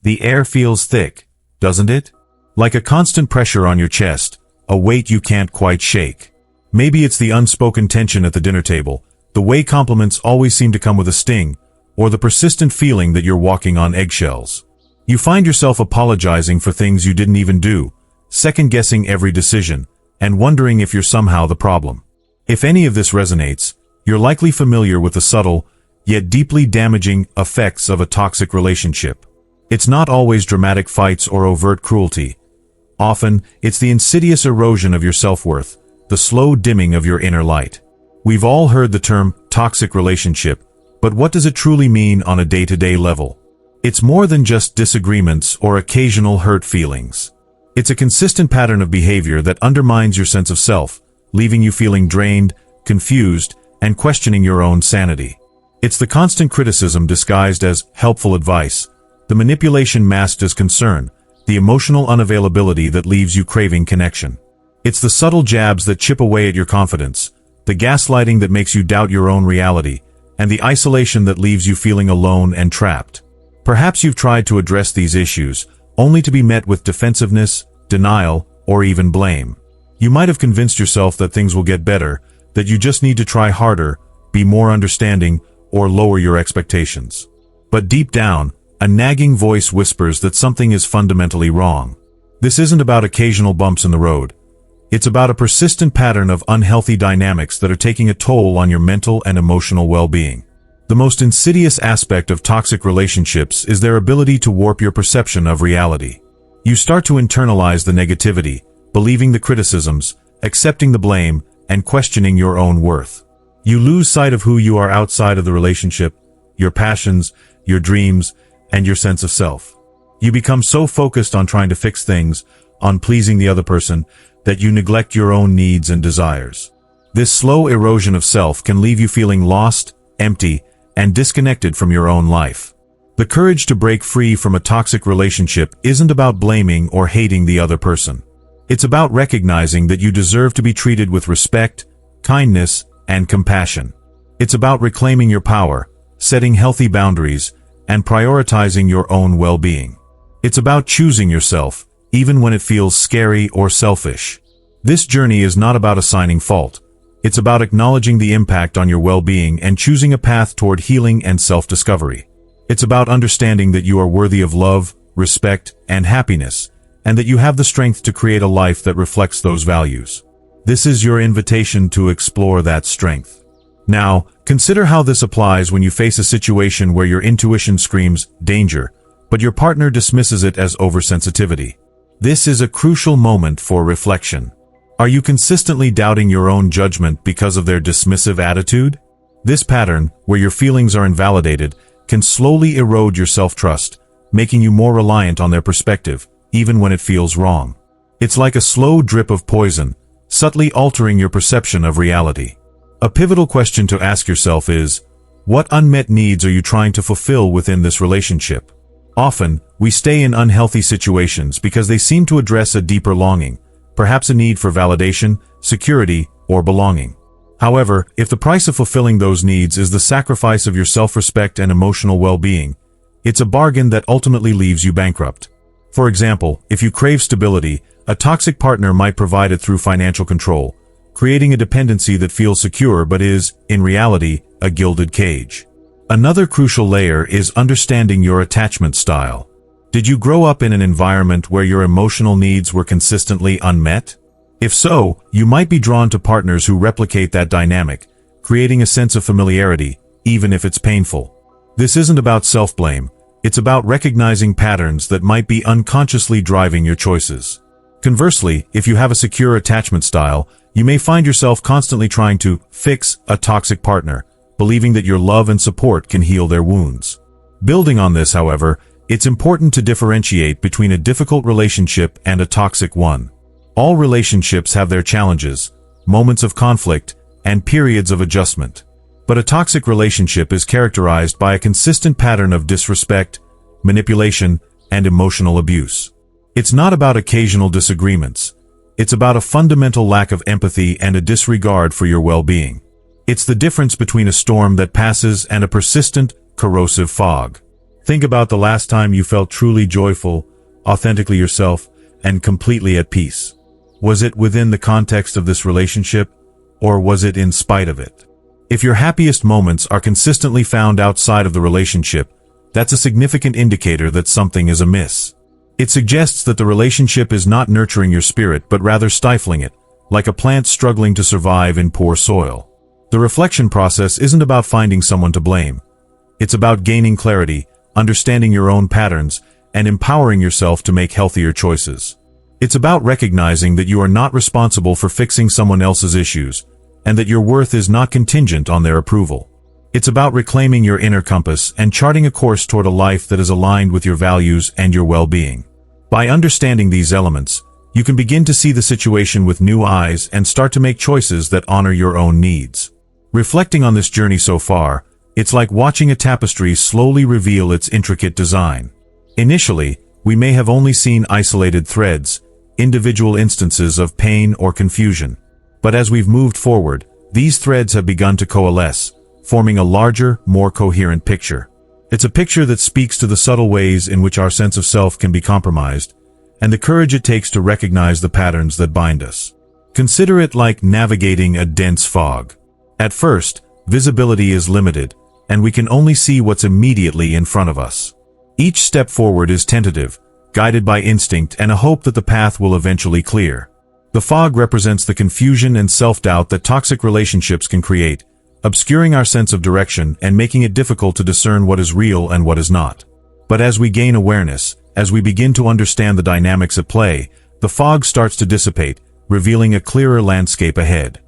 The air feels thick, doesn't it? Like a constant pressure on your chest, a weight you can't quite shake. Maybe it's the unspoken tension at the dinner table, the way compliments always seem to come with a sting, or the persistent feeling that you're walking on eggshells. You find yourself apologizing for things you didn't even do, second-guessing every decision, and wondering if you're somehow the problem. If any of this resonates, you're likely familiar with the subtle, yet deeply damaging effects of a toxic relationship. It's not always dramatic fights or overt cruelty. Often, it's the insidious erosion of your self-worth, the slow dimming of your inner light. We've all heard the term toxic relationship, but what does it truly mean on a day-to-day level? It's more than just disagreements or occasional hurt feelings. It's a consistent pattern of behavior that undermines your sense of self, leaving you feeling drained, confused, and questioning your own sanity. It's the constant criticism disguised as helpful advice, the manipulation masked as concern, the emotional unavailability that leaves you craving connection. It's the subtle jabs that chip away at your confidence, the gaslighting that makes you doubt your own reality, and the isolation that leaves you feeling alone and trapped. Perhaps you've tried to address these issues, only to be met with defensiveness, denial, or even blame. You might have convinced yourself that things will get better, that you just need to try harder, be more understanding, or lower your expectations. But deep down, a nagging voice whispers that something is fundamentally wrong. This isn't about occasional bumps in the road. It's about a persistent pattern of unhealthy dynamics that are taking a toll on your mental and emotional well-being. The most insidious aspect of toxic relationships is their ability to warp your perception of reality. You start to internalize the negativity, believing the criticisms, accepting the blame, and questioning your own worth. You lose sight of who you are outside of the relationship, your passions, your dreams, and your sense of self. You become so focused on trying to fix things, on pleasing the other person, that you neglect your own needs and desires. This slow erosion of self can leave you feeling lost, empty, and disconnected from your own life. The courage to break free from a toxic relationship isn't about blaming or hating the other person. It's about recognizing that you deserve to be treated with respect, kindness, and compassion. It's about reclaiming your power, setting healthy boundaries, and prioritizing your own well-being. It's about choosing yourself, even when it feels scary or selfish. This journey is not about assigning fault. It's about acknowledging the impact on your well-being and choosing a path toward healing and self-discovery. It's about understanding that you are worthy of love, respect, and happiness, and that you have the strength to create a life that reflects those values. This is your invitation to explore that strength. Now, consider how this applies when you face a situation where your intuition screams danger, but your partner dismisses it as oversensitivity. This is a crucial moment for reflection. Are you consistently doubting your own judgment because of their dismissive attitude? This pattern, where your feelings are invalidated, can slowly erode your self-trust, making you more reliant on their perspective, even when it feels wrong. It's like a slow drip of poison, subtly altering your perception of reality. A pivotal question to ask yourself is, what unmet needs are you trying to fulfill within this relationship? Often, we stay in unhealthy situations because they seem to address a deeper longing, perhaps a need for validation, security, or belonging. However, if the price of fulfilling those needs is the sacrifice of your self-respect and emotional well-being, it's a bargain that ultimately leaves you bankrupt. For example, if you crave stability, a toxic partner might provide it through financial control, creating a dependency that feels secure but is, in reality, a gilded cage. Another crucial layer is understanding your attachment style. Did you grow up in an environment where your emotional needs were consistently unmet? If so, you might be drawn to partners who replicate that dynamic, creating a sense of familiarity, even if it's painful. This isn't about self-blame. It's about recognizing patterns that might be unconsciously driving your choices. Conversely, if you have a secure attachment style, you may find yourself constantly trying to fix a toxic partner, believing that your love and support can heal their wounds. Building on this, however, it's important to differentiate between a difficult relationship and a toxic one. All relationships have their challenges, moments of conflict, and periods of adjustment. But a toxic relationship is characterized by a consistent pattern of disrespect, manipulation, and emotional abuse. It's not about occasional disagreements. It's about a fundamental lack of empathy and a disregard for your well-being. It's the difference between a storm that passes and a persistent, corrosive fog. Think about the last time you felt truly joyful, authentically yourself, and completely at peace. Was it within the context of this relationship, or was it in spite of it? If your happiest moments are consistently found outside of the relationship, that's a significant indicator that something is amiss. It suggests that the relationship is not nurturing your spirit but rather stifling it, like a plant struggling to survive in poor soil. The reflection process isn't about finding someone to blame. It's about gaining clarity, understanding your own patterns, and empowering yourself to make healthier choices. It's about recognizing that you are not responsible for fixing someone else's issues, and that your worth is not contingent on their approval. It's about reclaiming your inner compass and charting a course toward a life that is aligned with your values and your well-being. By understanding these elements, you can begin to see the situation with new eyes and start to make choices that honor your own needs. Reflecting on this journey so far, it's like watching a tapestry slowly reveal its intricate design. Initially, we may have only seen isolated threads, individual instances of pain or confusion. But as we've moved forward, these threads have begun to coalesce, forming a larger, more coherent picture. It's a picture that speaks to the subtle ways in which our sense of self can be compromised, and the courage it takes to recognize the patterns that bind us. Consider it like navigating a dense fog. At first, visibility is limited, and we can only see what's immediately in front of us. Each step forward is tentative, guided by instinct and a hope that the path will eventually clear. The fog represents the confusion and self-doubt that toxic relationships can create, obscuring our sense of direction and making it difficult to discern what is real and what is not. But as we gain awareness, as we begin to understand the dynamics at play, the fog starts to dissipate, revealing a clearer landscape ahead.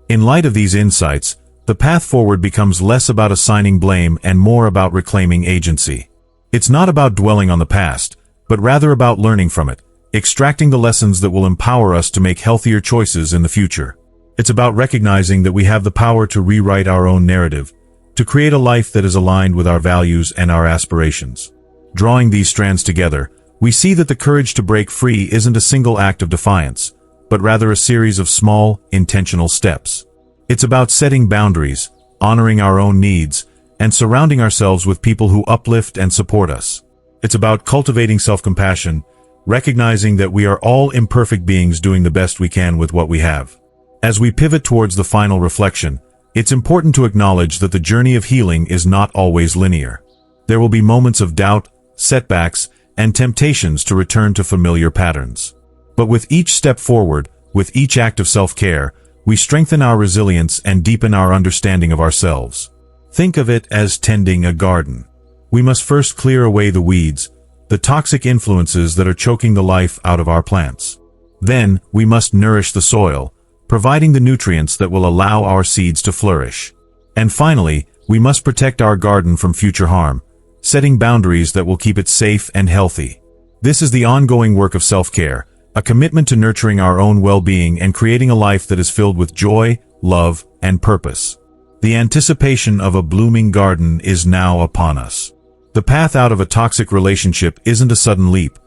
In light of these insights, the path forward becomes less about assigning blame and more about reclaiming agency. It's not about dwelling on the past, but rather about learning from it, extracting the lessons that will empower us to make healthier choices in the future. It's about recognizing that we have the power to rewrite our own narrative, to create a life that is aligned with our values and our aspirations. Drawing these strands together, we see that the courage to break free isn't a single act of defiance, but rather a series of small, intentional steps. It's about setting boundaries, honoring our own needs, and surrounding ourselves with people who uplift and support us. It's about cultivating self-compassion, recognizing that we are all imperfect beings doing the best we can with what we have. As we pivot towards the final reflection, it's important to acknowledge that the journey of healing is not always linear. There will be moments of doubt, setbacks, and temptations to return to familiar patterns. But with each step forward, with each act of self-care, we strengthen our resilience and deepen our understanding of ourselves. Think of it as tending a garden. We must first clear away the weeds, the toxic influences that are choking the life out of our plants. Then, we must nourish the soil, providing the nutrients that will allow our seeds to flourish. And finally, we must protect our garden from future harm, setting boundaries that will keep it safe and healthy. This is the ongoing work of self-care, a commitment to nurturing our own well-being and creating a life that is filled with joy, love, and purpose. The anticipation of a blooming garden is now upon us. The path out of a toxic relationship isn't a sudden leap.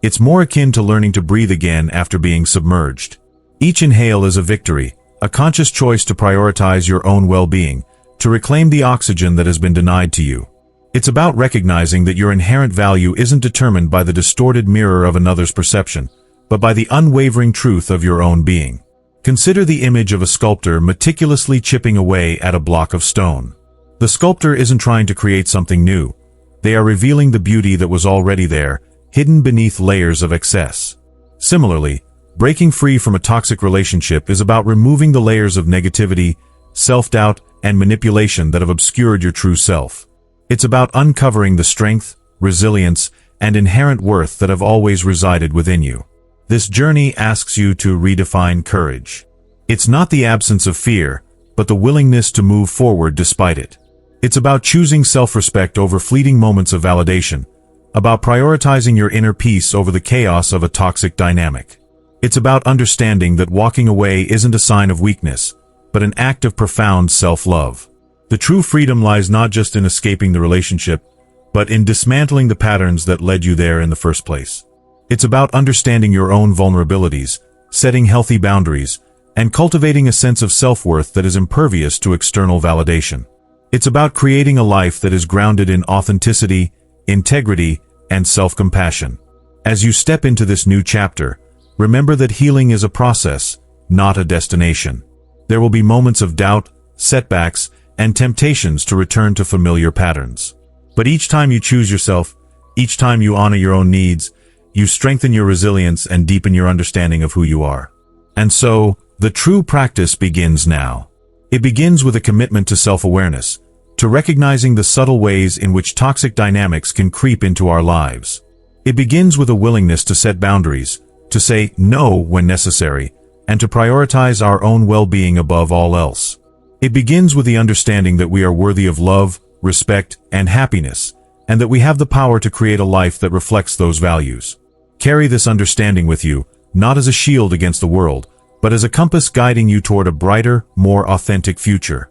It's more akin to learning to breathe again after being submerged. Each inhale is a victory, a conscious choice to prioritize your own well-being, to reclaim the oxygen that has been denied to you. It's about recognizing that your inherent value isn't determined by the distorted mirror of another's perception, but by the unwavering truth of your own being. Consider the image of a sculptor meticulously chipping away at a block of stone. The sculptor isn't trying to create something new. They are revealing the beauty that was already there, hidden beneath layers of excess. Similarly, breaking free from a toxic relationship is about removing the layers of negativity, self-doubt, and manipulation that have obscured your true self. It's about uncovering the strength, resilience, and inherent worth that have always resided within you. This journey asks you to redefine courage. It's not the absence of fear, but the willingness to move forward despite it. It's about choosing self-respect over fleeting moments of validation, about prioritizing your inner peace over the chaos of a toxic dynamic. It's about understanding that walking away isn't a sign of weakness, but an act of profound self-love. The true freedom lies not just in escaping the relationship, but in dismantling the patterns that led you there in the first place. It's about understanding your own vulnerabilities, setting healthy boundaries, and cultivating a sense of self-worth that is impervious to external validation. It's about creating a life that is grounded in authenticity, integrity, and self-compassion. As you step into this new chapter, remember that healing is a process, not a destination. There will be moments of doubt, setbacks, and temptations to return to familiar patterns. But each time you choose yourself, each time you honor your own needs, you strengthen your resilience and deepen your understanding of who you are. And so, the true practice begins now. It begins with a commitment to self-awareness, to recognizing the subtle ways in which toxic dynamics can creep into our lives. It begins with a willingness to set boundaries, to say no when necessary, and to prioritize our own well-being above all else. It begins with the understanding that we are worthy of love, respect, and happiness, and that we have the power to create a life that reflects those values. Carry this understanding with you, not as a shield against the world, but as a compass guiding you toward a brighter, more authentic future.